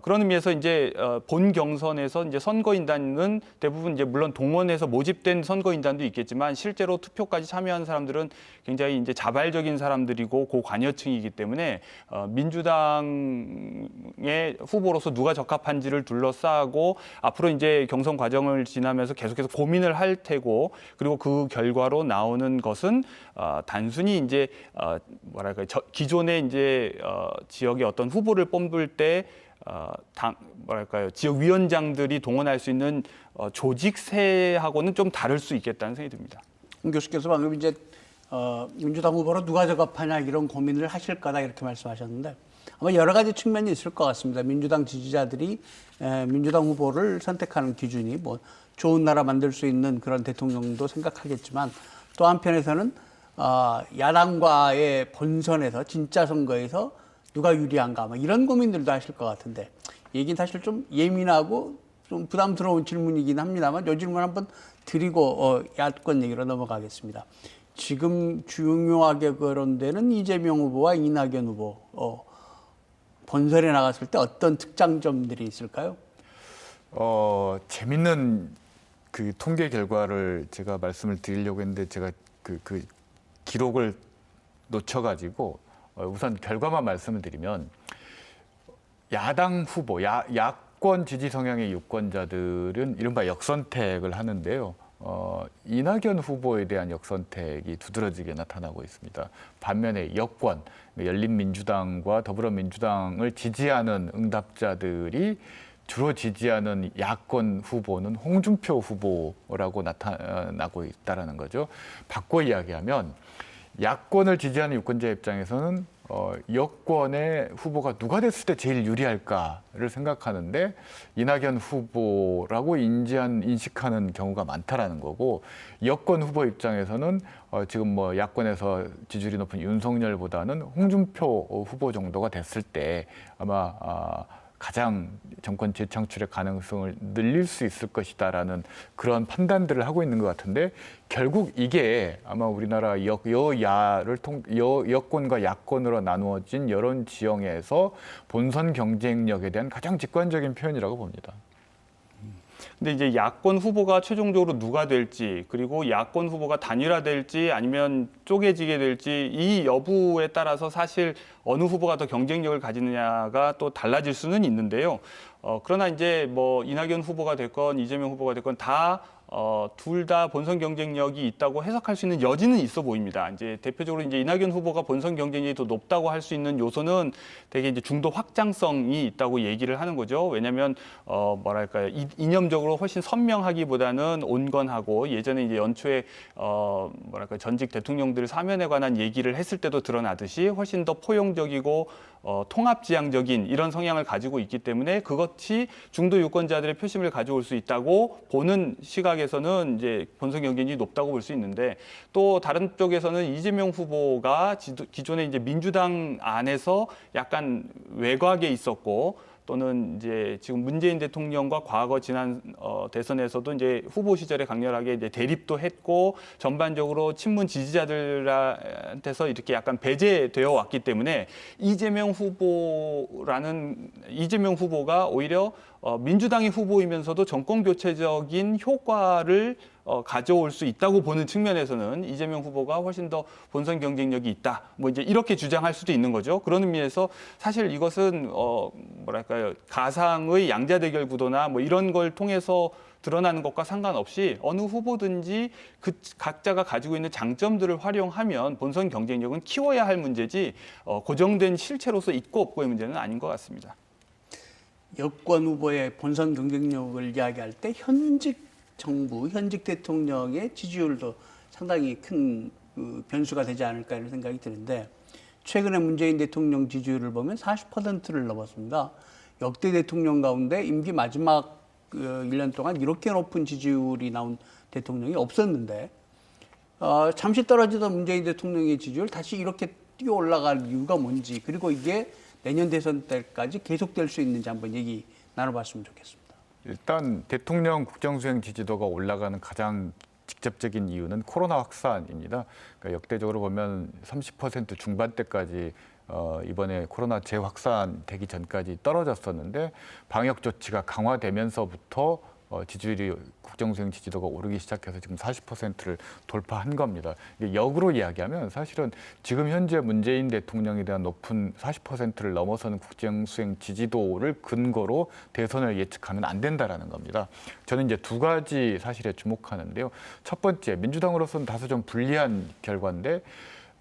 그런 의미에서 이제 본 경선에서 이제 선거인단은 대부분 이제 물론 동원해서 모집된 선거인단도 있겠지만 실제로 투표까지 참여한 사람들은 굉장히 이제 자발적인 사람들이고 고관여층이기 때문에 민주당의 후보로서 누가 적합한지를 둘러싸고 앞으로 이제 경선 과정을 지나면서 계속해서 고민을 할 테고 그리고 그 결과로 나오는 것은 단순히 이제 뭐랄까 기존의 이제 지역의 어떤 후보를 뽑을 때 뭐랄까요 지역 위원장들이 동원할 수 있는 조직세하고는 좀 다를 수 있겠다는 생각이 듭니다. 홍 교수께서 방금 이제 민주당 후보로 누가 적합하냐 이런 고민을 하실 거다 이렇게 말씀하셨는데 아마 여러 가지 측면이 있을 것 같습니다. 민주당 지지자들이 민주당 후보를 선택하는 기준이 뭐 좋은 나라 만들 수 있는 그런 대통령도 생각하겠지만 또 한편에서는 야당과의 본선에서 진짜 선거에서 누가 유리한가 뭐 이런 고민들도 하실 것 같은데 얘기는 사실 좀 예민하고 좀 부담스러운 질문이긴 합니다만 이 질문 한번 드리고 야권 얘기로 넘어가겠습니다. 지금 중요하게 거론되는 이재명 후보와 이낙연 후보 본선에 나갔을 때 어떤 특장점들이 있을까요? 재밌는 그 통계 결과를 제가 말씀을 드리려고 했는데 제가 그 기록을 놓쳐가지고 우선 결과만 말씀을 드리면 야당 후보, 야권 지지 성향의 유권자들은 이른바 역선택을 하는데요. 이낙연 후보에 대한 역선택이 두드러지게 나타나고 있습니다. 반면에 여권, 열린민주당과 더불어민주당을 지지하는 응답자들이 주로 지지하는 야권 후보는 홍준표 후보라고 나타나고 있다는 거죠. 바꿔 이야기하면 야권을 지지하는 유권자 입장에서는 여권의 후보가 누가 됐을 때 제일 유리할까를 생각하는데 이낙연 후보라고 인식하는 경우가 많다라는 거고 여권 후보 입장에서는 지금 뭐 야권에서 지지율이 높은 윤석열보다는 홍준표 후보 정도가 됐을 때 아마 가장 정권 재창출의 가능성을 늘릴 수 있을 것이다라는 그런 판단들을 하고 있는 것 같은데 결국 이게 아마 우리나라 여권과 야권으로 나누어진 여론 지형에서 본선 경쟁력에 대한 가장 직관적인 표현이라고 봅니다. 근데 이제 야권 후보가 최종적으로 누가 될지 그리고 야권 후보가 단일화될지 아니면 쪼개지게 될지 이 여부에 따라서 사실 어느 후보가 더 경쟁력을 가지느냐가 또 달라질 수는 있는데요. 그러나 이제 뭐 이낙연 후보가 됐건 이재명 후보가 됐건 다 둘 다 본선 경쟁력이 있다고 해석할 수 있는 여지는 있어 보입니다. 이제 대표적으로 이제 이낙연 후보가 본선 경쟁력이 더 높다고 할 수 있는 요소는 되게 이제 중도 확장성이 있다고 얘기를 하는 거죠. 왜냐하면 뭐랄까요 이념적으로 훨씬 선명하기보다는 온건하고 예전에 이제 연초에 뭐랄까 전직 대통령들 사면에 관한 얘기를 했을 때도 드러나듯이 훨씬 더 포용적이고 통합지향적인 이런 성향을 가지고 있기 때문에 그것이 중도 유권자들의 표심을 가져올 수 있다고 보는 시각에서는 이제 본선 경쟁력이 높다고 볼 수 있는데 또 다른 쪽에서는 이재명 후보가 기존에 이제 민주당 안에서 약간 외곽에 있었고 또는 이제 지금 문재인 대통령과 과거 지난 대선에서도 이제 후보 시절에 강렬하게 이제 대립도 했고 전반적으로 친문 지지자들한테서 이렇게 약간 배제되어 왔기 때문에 이재명 후보가 오히려 민주당의 후보이면서도 정권 교체적인 효과를 가져올 수 있다고 보는 측면에서는 이재명 후보가 훨씬 더 본선 경쟁력이 있다. 뭐 이제 이렇게 주장할 수도 있는 거죠. 그런 의미에서 사실 이것은 뭐랄까요 가상의 양자 대결 구도나 뭐 이런 걸 통해서 드러나는 것과 상관없이 어느 후보든지 그 각자가 가지고 있는 장점들을 활용하면 본선 경쟁력은 키워야 할 문제지 고정된 실체로서 있고 없고의 문제는 아닌 것 같습니다. 여권 후보의 본선 경쟁력을 이야기할 때 현직 정부, 현직 대통령의 지지율도 상당히 큰 변수가 되지 않을까 이런 생각이 드는데 최근에 문재인 대통령 지지율을 보면 40%를 넘었습니다. 역대 대통령 가운데 임기 마지막 1년 동안 이렇게 높은 지지율이 나온 대통령이 없었는데 잠시 떨어지던 문재인 대통령의 지지율 다시 이렇게 뛰어 올라갈 이유가 뭔지 그리고 이게 내년 대선 때까지 계속될 수 있는지 한번 얘기 나눠봤으면 좋겠습니다. 일단 대통령 국정수행 지지도가 올라가는 가장 직접적인 이유는 코로나 확산입니다. 그러니까 역대적으로 보면 30% 중반대까지 이번에 코로나 재확산되기 전까지 떨어졌었는데 방역 조치가 강화되면서부터 지지율이 국정수행 지지도가 오르기 시작해서 지금 40%를 돌파한 겁니다. 이게 역으로 이야기하면 사실은 지금 현재 문재인 대통령에 대한 높은 40%를 넘어서는 국정수행 지지도를 근거로 대선을 예측하면 안 된다라는 겁니다. 저는 이제 두 가지 사실에 주목하는데요. 첫 번째, 민주당으로서는 다소 좀 불리한 결과인데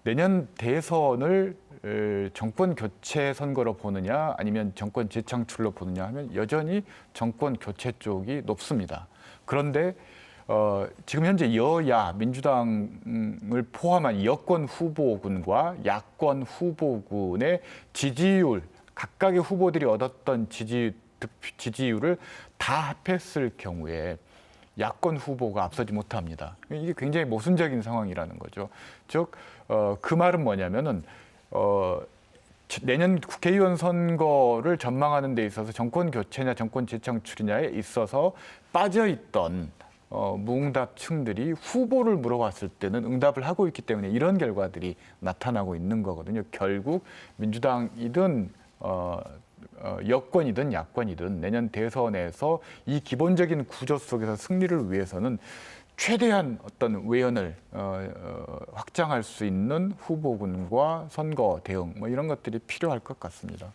내년 대선을 정권 교체 선거로 보느냐 아니면 정권 재창출로 보느냐 하면 여전히 정권 교체 쪽이 높습니다. 그런데 지금 현재 여야 민주당을 포함한 여권 후보군과 야권 후보군의 지지율 각각의 후보들이 얻었던 지지율을 다 합했을 경우에 야권 후보가 앞서지 못합니다. 이게 굉장히 모순적인 상황이라는 거죠. 즉, 그 말은 뭐냐면은 내년 국회의원 선거를 전망하는 데 있어서 정권 교체냐 정권 재창출이냐에 있어서 빠져있던 무응답층들이 후보를 물어봤을 때는 응답을 하고 있기 때문에 이런 결과들이 나타나고 있는 거거든요. 결국 민주당이든 여권이든 야권이든 내년 대선에서 이 기본적인 구조 속에서 승리를 위해서는 최대한 어떤 외연을 확장할 수 있는 후보군과 선거 대응 뭐 이런 것들이 필요할 것 같습니다.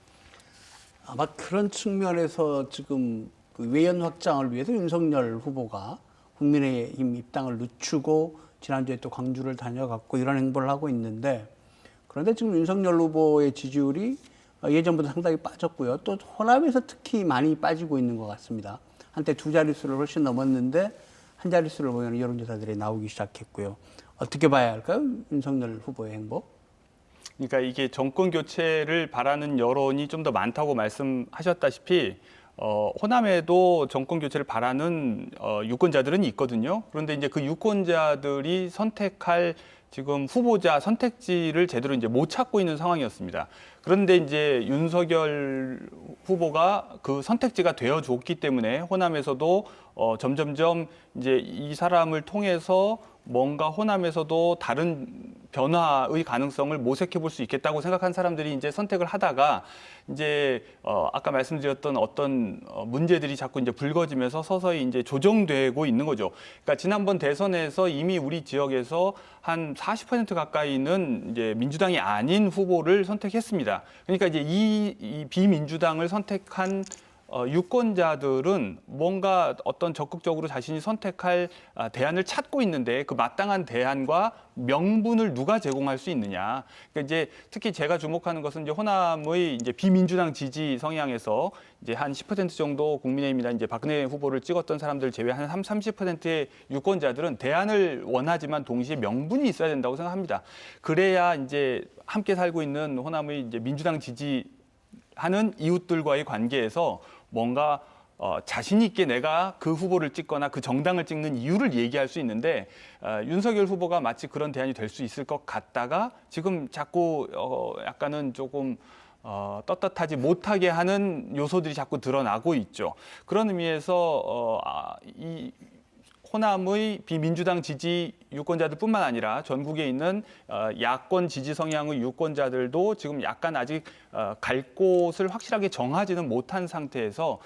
아마 그런 측면에서 지금 그 외연 확장을 위해서 윤석열 후보가 국민의힘 입당을 늦추고 지난주에 또 광주를 다녀갔고 이런 행보를 하고 있는데 그런데 지금 윤석열 후보의 지지율이 예전보다 상당히 빠졌고요. 또 호남에서 특히 많이 빠지고 있는 것 같습니다. 한때 두 자릿수를 훨씬 넘었는데 한 자릿수를 보이는 여론조사들이 나오기 시작했고요. 어떻게 봐야 할까요? 윤석열 후보의 행보? 그러니까 이게 정권 교체를 바라는 여론이 좀 더 많다고 말씀하셨다시피 호남에도 정권 교체를 바라는 유권자들은 있거든요. 그런데 이제 그 유권자들이 선택할 지금 후보자 선택지를 제대로 이제 못 찾고 있는 상황이었습니다. 그런데 이제 윤석열 후보가 그 선택지가 되어줬기 때문에 호남에서도 점점점 이제 이 사람을 통해서 뭔가 호남에서도 다른 변화의 가능성을 모색해 볼 수 있겠다고 생각한 사람들이 이제 선택을 하다가 이제 아까 말씀드렸던 어떤 문제들이 자꾸 이제 불거지면서 서서히 이제 조정되고 있는 거죠. 그러니까 지난번 대선에서 이미 우리 지역에서 한 40% 가까이는 이제 민주당이 아닌 후보를 선택했습니다. 그러니까 이제 이 비민주당을 선택한 유권자들은 뭔가 어떤 적극적으로 자신이 선택할 대안을 찾고 있는데 그 마땅한 대안과 명분을 누가 제공할 수 있느냐. 그러니까 이제 특히 제가 주목하는 것은 이제 호남의 이제 비민주당 지지 성향에서 이제 한 10% 정도 국민의힘이나 이제 박근혜 후보를 찍었던 사람들 제외한 한 30%의 유권자들은 대안을 원하지만 동시에 명분이 있어야 된다고 생각합니다. 그래야 이제 함께 살고 있는 호남의 이제 민주당 지지하는 이웃들과의 관계에서 뭔가 자신 있게 내가 그 후보를 찍거나 그 정당을 찍는 이유를 얘기할 수 있는데 윤석열 후보가 마치 그런 대안이 될 수 있을 것 같다가 지금 자꾸 약간은 조금 떳떳하지 못하게 하는 요소들이 자꾸 드러나고 있죠. 그런 의미에서 이 호남의 비민주당 지지 유권자들뿐만 아니라 전국에 있는 야권 지지 성향의 유권자들도 지금 약간 아직 갈 곳을 확실하게 정하지는 못한 상태에서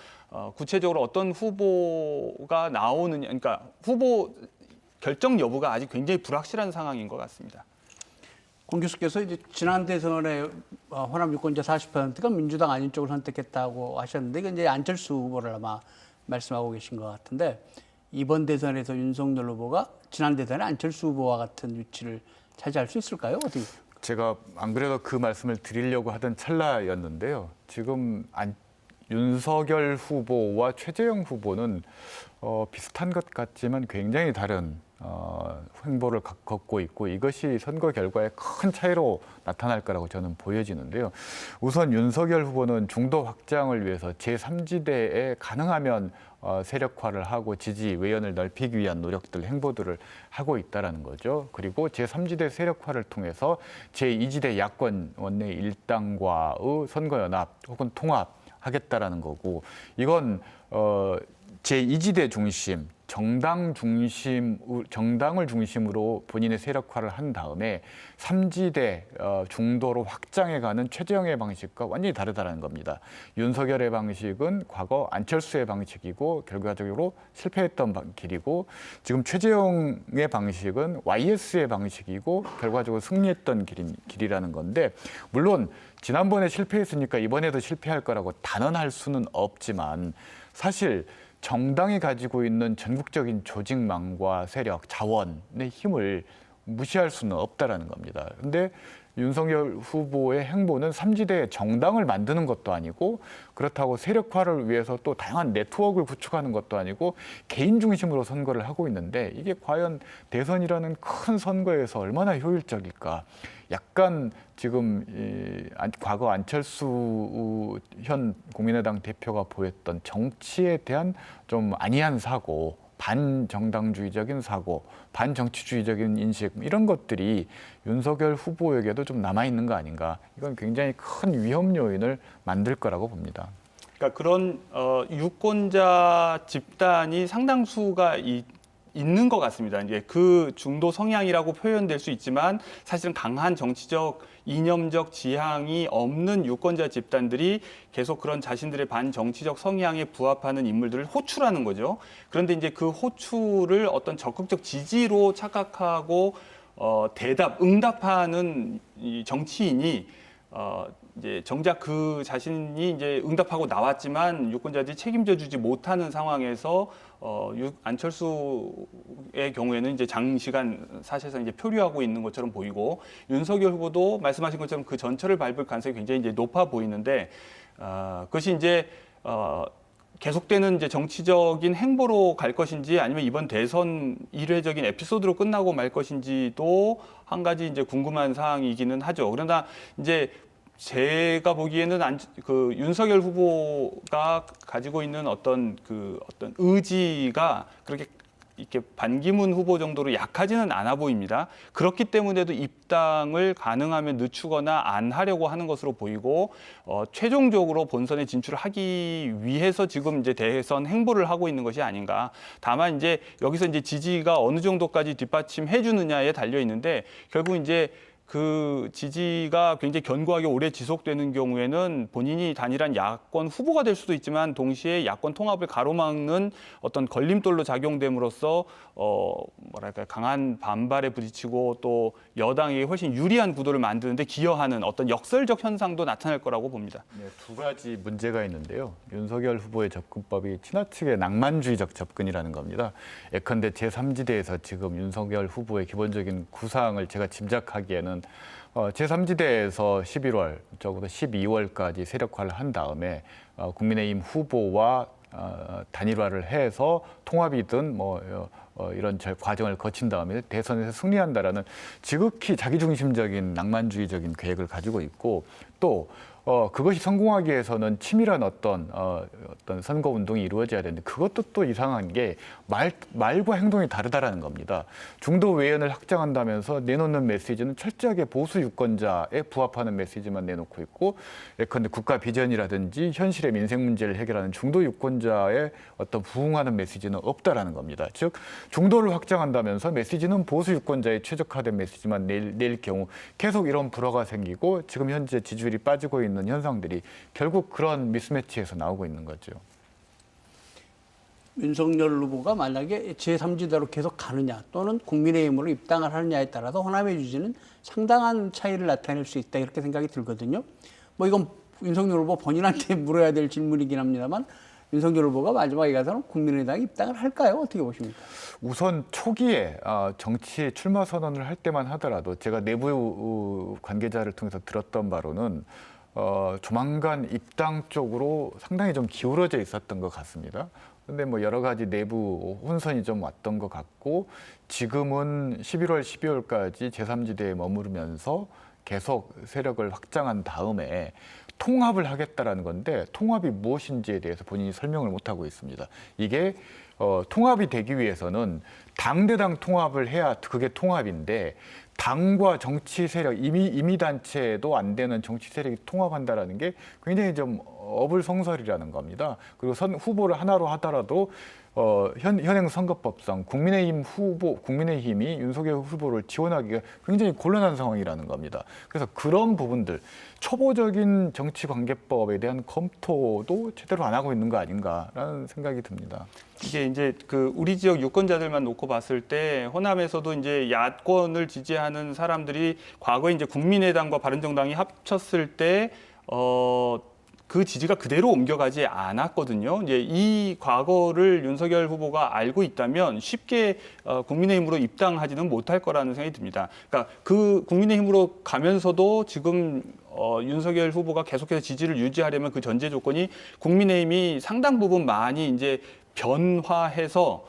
구체적으로 어떤 후보가 나오느냐, 그러니까 후보 결정 여부가 아직 굉장히 불확실한 상황인 것 같습니다. 공 교수께서 이제 지난 대선에 호남 유권자 40%가 민주당 아닌 쪽을 선택했다고 하셨는데 이건 이제 안철수 후보를 아마 말씀하고 계신 것 같은데 이번 대선에서 윤석열 후보가 지난 대선에 안철수 후보와 같은 위치를 차지할 수 있을까요? 어떻게? 제가 안 그래도 그 말씀을 드리려고 하던 찰나였는데요. 지금 윤석열 후보와 최재형 후보는 비슷한 것 같지만 굉장히 다른 행보를 걷고 있고 이것이 선거 결과에 큰 차이로 나타날 거라고 저는 보여지는데요. 우선 윤석열 후보는 중도 확장을 위해서 제3지대에 가능하면 세력화를 하고 지지 외연을 넓히기 위한 노력들, 행보들을 하고 있다는 거죠. 그리고 제3지대 세력화를 통해서 제2지대 야권 원내 일당과의 선거연합 혹은 통합하겠다라는 거고 이건 제2지대 중심, 정당을 중심으로 본인의 세력화를 한 다음에 3지대 중도로 확장해가는 최재형의 방식과 완전히 다르다는 겁니다. 윤석열의 방식은 과거 안철수의 방식이고 결과적으로 실패했던 길이고 지금 최재형의 방식은 YS의 방식이고 결과적으로 승리했던 길이라는 건데 물론 지난번에 실패했으니까 이번에도 실패할 거라고 단언할 수는 없지만 사실 정당이 가지고 있는 전국적인 조직망과 세력, 자원의 힘을 무시할 수는 없다라는 겁니다. 근데 윤석열 후보의 행보는 3지대 정당을 만드는 것도 아니고 그렇다고 세력화를 위해서 또 다양한 네트워크를 구축하는 것도 아니고 개인 중심으로 선거를 하고 있는데 이게 과연 대선이라는 큰 선거에서 얼마나 효율적일까? 약간 지금 과거 안철수 현 국민의당 대표가 보였던 정치에 대한 좀 안이한 사고, 반정당주의적인 사고, 반정치주의적인 인식 이런 것들이 윤석열 후보에게도 좀 남아있는 거 아닌가. 이건 굉장히 큰 위험 요인을 만들 거라고 봅니다. 그러니까 그런 유권자 집단이 상당수가 있는 것 같습니다. 이제 그 중도 성향이라고 표현될 수 있지만 사실은 강한 정치적 이념적 지향이 없는 유권자 집단들이 계속 그런 자신들의 반정치적 성향에 부합하는 인물들을 호출하는 거죠. 그런데 이제 그 호출을 어떤 적극적 지지로 착각하고 응답하는 이 정치인이 이제 정작 그 자신이 이제 응답하고 나왔지만 유권자들이 책임져 주지 못하는 상황에서 안철수의 경우에는 이제 장시간 사실상 이제 표류하고 있는 것처럼 보이고 윤석열 후보도 말씀하신 것처럼 그 전철을 밟을 가능성이 굉장히 이제 높아 보이는데 그것이 이제 계속되는 이제 정치적인 행보로 갈 것인지 아니면 이번 대선 일회적인 에피소드로 끝나고 말 것인지도 한 가지 이제 궁금한 사항이기는 하죠. 그러나 이제 제가 보기에는 그 윤석열 후보가 가지고 있는 어떤 의지가 그렇게 이렇게 반기문 후보 정도로 약하지는 않아 보입니다. 그렇기 때문에도 입당을 가능하면 늦추거나 안 하려고 하는 것으로 보이고 최종적으로 본선에 진출하기 위해서 지금 이제 대선 행보를 하고 있는 것이 아닌가. 다만 이제 여기서 이제 지지가 어느 정도까지 뒷받침해 주느냐에 달려 있는데 결국 이제 그 지지가 굉장히 견고하게 오래 지속되는 경우에는 본인이 단일한 야권 후보가 될 수도 있지만 동시에 야권 통합을 가로막는 어떤 걸림돌로 작용됨으로써 뭐랄까 강한 반발에 부딪히고 또 여당에게 훨씬 유리한 구도를 만드는데 기여하는 어떤 역설적 현상도 나타날 거라고 봅니다. 네, 두 가지 문제가 있는데요. 윤석열 후보의 접근법이 지나치게 낭만주의적 접근이라는 겁니다. 예컨대 제3지대에서 지금 윤석열 후보의 기본적인 구상을 제가 짐작하기에는 제3지대에서 11월, 적어도 12월까지 세력화를 한 다음에 국민의힘 후보와 단일화를 해서 통합이든 이런 과정을 거친 다음에 대선에서 승리한다라는 지극히 자기중심적인 낭만주의적인 계획을 가지고 있고 또 그것이 성공하기 위해서는 치밀한 어떤 선거 운동이 이루어져야 되는데 그것도 또 이상한 게 말과 행동이 다르다라는 겁니다. 중도 외연을 확장한다면서 내놓는 메시지는 철저하게 보수 유권자에 부합하는 메시지만 내놓고 있고 예컨대 국가 비전이라든지 현실의 민생 문제를 해결하는 중도 유권자의 어떤 부응하는 메시지는 없다라는 겁니다. 즉 중도를 확장한다면서 메시지는 보수 유권자에 최적화된 메시지만 낼 경우 계속 이런 불화가 생기고 지금 현재 지지율이 빠지고 있는 현상들이 결국 그런 미스매치에서 나오고 있는 거죠. 윤석열 후보가 만약에 제3지대로 계속 가느냐 또는 국민의힘으로 입당을 하느냐에 따라서 호남의 유지는 상당한 차이를 나타낼 수 있다 이렇게 생각이 들거든요. 뭐 이건 윤석열 후보 본인한테 물어야 될 질문이긴 합니다만 윤석열 후보가 마지막에 가서는 국민의당에 입당을 할까요? 어떻게 보십니까? 우선 초기에 정치 출마 선언을 할 때만 하더라도 제가 내부 관계자를 통해서 들었던 바로는 조만간 입당 쪽으로 상당히 좀 기울어져 있었던 것 같습니다. 근데 뭐 여러 가지 내부 혼선이 좀 왔던 것 같고 지금은 11월, 12월까지 제3지대에 머무르면서 계속 세력을 확장한 다음에 통합을 하겠다라는 건데 통합이 무엇인지에 대해서 본인이 설명을 못하고 있습니다. 이게 통합이 되기 위해서는 당대당 통합을 해야 그게 통합인데 당과 정치 세력, 임의단체도 안 되는 정치 세력이 통합한다라는 게 굉장히 좀 어불성설이라는 겁니다. 그리고 후보를 하나로 하더라도 현행 선거법상 국민의힘이 윤석열 후보를 지원하기가 굉장히 곤란한 상황이라는 겁니다. 그래서 그런 부분들, 초보적인 정치관계법에 대한 검토도 제대로 안 하고 있는 거 아닌가라는 생각이 듭니다. 이게 이제 그 우리 지역 유권자들만 놓고 봤을 때 호남에서도 이제 야권을 지지하는 사람들이 과거에 이제 국민의당과 바른정당이 합쳤을 때 그 지지가 그대로 옮겨가지 않았거든요. 이제 이 과거를 윤석열 후보가 알고 있다면 쉽게 국민의힘으로 입당하지는 못할 거라는 생각이 듭니다. 그러니까 그 국민의힘으로 가면서도 지금 윤석열 후보가 계속해서 지지를 유지하려면 그 전제 조건이 국민의힘이 상당 부분 많이 이제 변화해서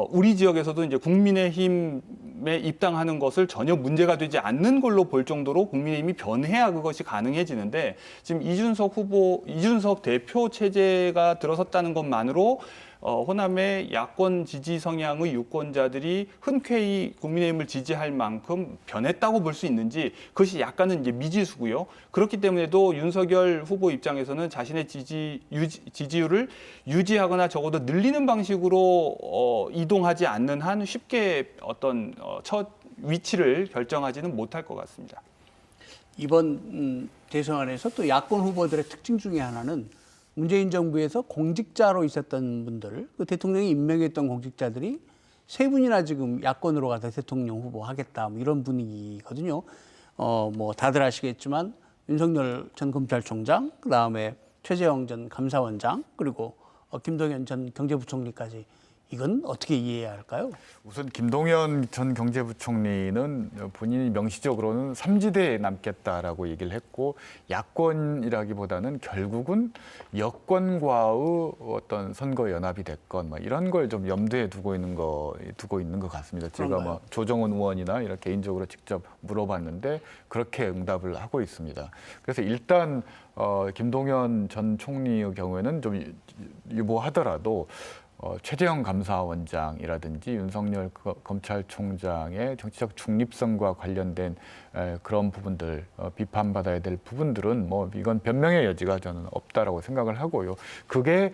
우리 지역에서도 이제 국민의힘에 입당하는 것을 전혀 문제가 되지 않는 걸로 볼 정도로 국민의힘이 변해야 그것이 가능해지는데 지금 이준석 대표 체제가 들어섰다는 것만으로 호남의 야권 지지 성향의 유권자들이 흔쾌히 국민의힘을 지지할 만큼 변했다고 볼 수 있는지 그것이 약간은 이제 미지수고요. 그렇기 때문에도 윤석열 후보 입장에서는 자신의 지지율을 유지하거나 적어도 늘리는 방식으로 이동하지 않는 한 쉽게 어떤 첫 위치를 결정하지는 못할 것 같습니다. 이번 대선에서 또 야권 후보들의 특징 중에 하나는 문재인 정부에서 공직자로 있었던 분들, 그 대통령이 임명했던 공직자들이 세 분이나 지금 야권으로 가서 대통령 후보 하겠다, 뭐 이런 분위기거든요. 뭐 다들 아시겠지만 윤석열 전 검찰총장, 그 다음에 최재형 전 감사원장, 그리고 김동연 전 경제부총리까지 이건 어떻게 이해해야 할까요? 우선 김동연 전 경제부총리는 본인이 명시적으로는 삼지대에 남겠다라고 얘기를 했고 야권이라기보다는 결국은 여권과의 어떤 선거 연합이 됐건 뭐 이런 걸 좀 염두에 두고 있는 것 같습니다. 제가 그런가요? 뭐 조정원 의원이나 이렇게 개인적으로 직접 물어봤는데 그렇게 응답을 하고 있습니다. 그래서 일단 김동연 전 총리의 경우에는 좀 유보하더라도 최재형 감사원장이라든지 윤석열 검찰총장의 정치적 중립성과 관련된 그런 부분들, 비판받아야 될 부분들은 뭐 이건 변명의 여지가 저는 없다라고 생각을 하고요. 그게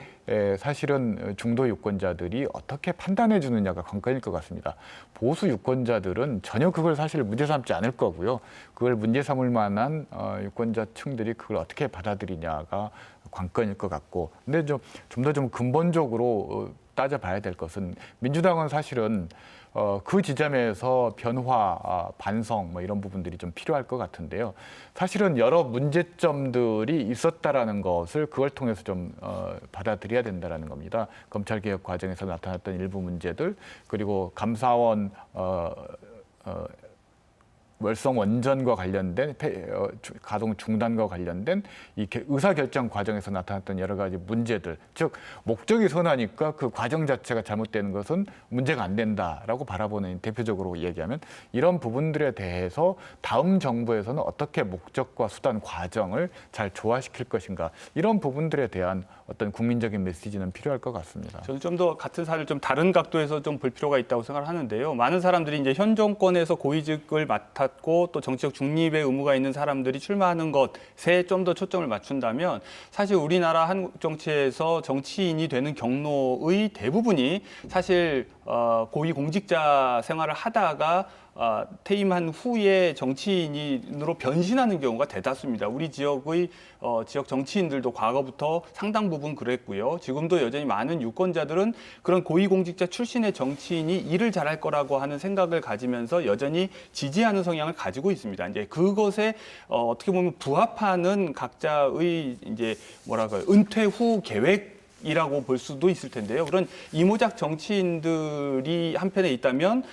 사실은 중도 유권자들이 어떻게 판단해 주느냐가 관건일 것 같습니다. 보수 유권자들은 전혀 그걸 사실 문제 삼지 않을 거고요. 그걸 문제 삼을 만한 유권자층들이 그걸 어떻게 받아들이냐가 관건일 것 같고, 근데 좀 더 좀 근본적으로 따져봐야 될 것은 민주당은 사실은 그 지점에서 변화, 반성 뭐 이런 부분들이 좀 필요할 것 같은데요. 사실은 여러 문제점들이 있었다라는 것을 그걸 통해서 좀 받아들여야 된다라는 겁니다. 검찰 개혁 과정에서 나타났던 일부 문제들, 그리고 감사원 월성 원전과 관련된 가동 중단과 관련된 이 의사결정 과정에서 나타났던 여러 가지 문제들, 즉 목적이 선하니까 그 과정 자체가 잘못되는 것은 문제가 안 된다라고 바라보는, 대표적으로 얘기하면 이런 부분들에 대해서 다음 정부에서는 어떻게 목적과 수단 과정을 잘 조화시킬 것인가, 이런 부분들에 대한 어떤 국민적인 메시지는 필요할 것 같습니다. 저는 좀 더 같은 사안을 좀 다른 각도에서 좀 볼 필요가 있다고 생각을 하는데요. 많은 사람들이 이제 현 정권에서 고위직을 맡았고 또 정치적 중립의 의무가 있는 사람들이 출마하는 것에 좀 더 초점을 맞춘다면 사실 우리나라 한국 정치에서 정치인이 되는 경로의 대부분이 사실 고위 공직자 생활을 하다가 퇴임한 후에 정치인으로 변신하는 경우가 대다수입니다. 우리 지역의 지역 정치인들도 과거부터 상당 부분 그랬고요. 지금도 여전히 많은 유권자들은 그런 고위공직자 출신의 정치인이 일을 잘할 거라고 하는 생각을 가지면서 여전히 지지하는 성향을 가지고 있습니다. 이제 그것에 어떻게 보면 부합하는 각자의 이제 뭐랄까요, 은퇴 후 계획 이라고 볼 수도 있을 텐데요. 그런 이모작 정치인들이 한편에 있다면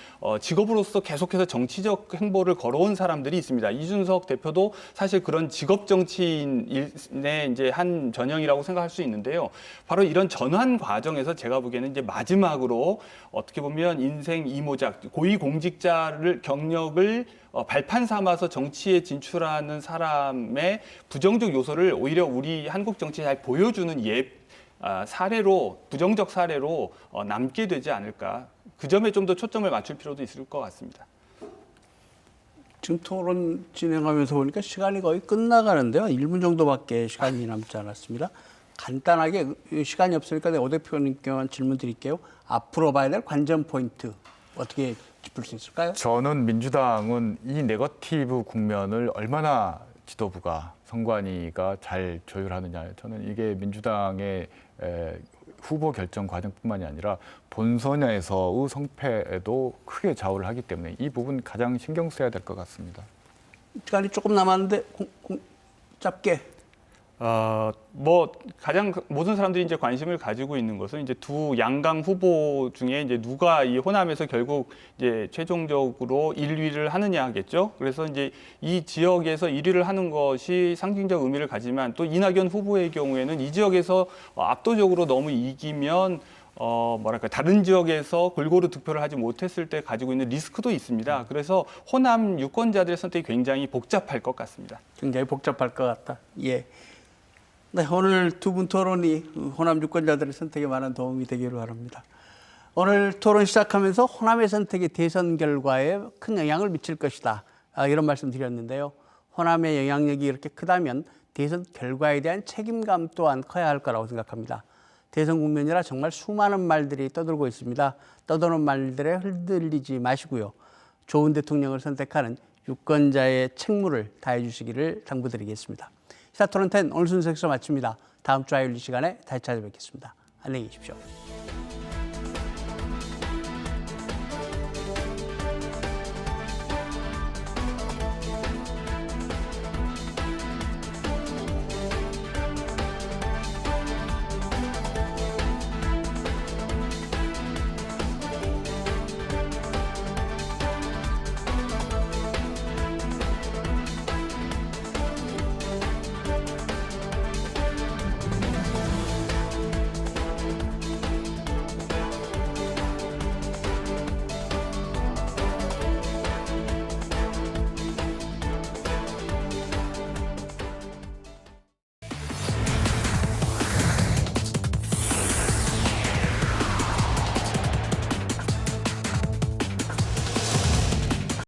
직업으로서 계속해서 정치적 행보를 걸어온 사람들이 있습니다. 이준석 대표도 사실 그런 직업 정치인의 이제 한 전형이라고 생각할 수 있는데요. 바로 이런 전환 과정에서 제가 보기에는 이제 마지막으로 어떻게 보면 인생 이모작, 고위공직자를 경력을 발판 삼아서 정치에 진출하는 사람의 부정적 요소를 오히려 우리 한국 정치에 잘 보여주는 사례로, 부정적 사례로 남게 되지 않을까. 그 점에 좀 더 초점을 맞출 필요도 있을 것 같습니다. 지금 토론 진행하면서 보니까 시간이 거의 끝나가는데요. 1분 정도밖에 시간이 남지 않았습니다. 간단하게 시간이 없으니까 오 대표님께만 질문 드릴게요. 앞으로 봐야 될 관전 포인트 어떻게 짚을 수 있을까요? 저는 민주당은 이 네거티브 국면을 얼마나 지도부가 선관위가 잘 조율하느냐. 저는 이게 민주당의 후보 결정 과정뿐만이 아니라 본선에서의 성패에도 크게 좌우를 하기 때문에 이 부분 가장 신경 써야 될 것 같습니다. 시간이 조금 남았는데 짧게. 뭐 가장 모든 사람들이 이제 관심을 가지고 있는 것은 이제 두 양강 후보 중에 이제 누가 이 호남에서 결국 이제 최종적으로 1위를 하느냐겠죠. 그래서 이제 이 지역에서 1위를 하는 것이 상징적 의미를 가지만 또 이낙연 후보의 경우에는 이 지역에서 압도적으로 너무 이기면 뭐랄까 다른 지역에서 골고루 득표를 하지 못했을 때 가지고 있는 리스크도 있습니다. 그래서 호남 유권자들의 선택이 굉장히 복잡할 것 같습니다. 굉장히 복잡할 것 같다. 예. 네, 오늘 두 분 토론이 호남 유권자들의 선택에 많은 도움이 되기를 바랍니다. 오늘 토론 시작하면서 호남의 선택이 대선 결과에 큰 영향을 미칠 것이다. 이런 말씀 드렸는데요. 호남의 영향력이 이렇게 크다면 대선 결과에 대한 책임감 또한 커야 할 거라고 생각합니다. 대선 국면이라 정말 수많은 말들이 떠돌고 있습니다. 떠도는 말들에 흔들리지 마시고요. 좋은 대통령을 선택하는 유권자의 책무를 다해 주시기를 당부드리겠습니다. 시사토론10 오늘 순서 여기서 마칩니다. 다음 주 화요일 이 시간에 다시 찾아뵙겠습니다. 안녕히 계십시오.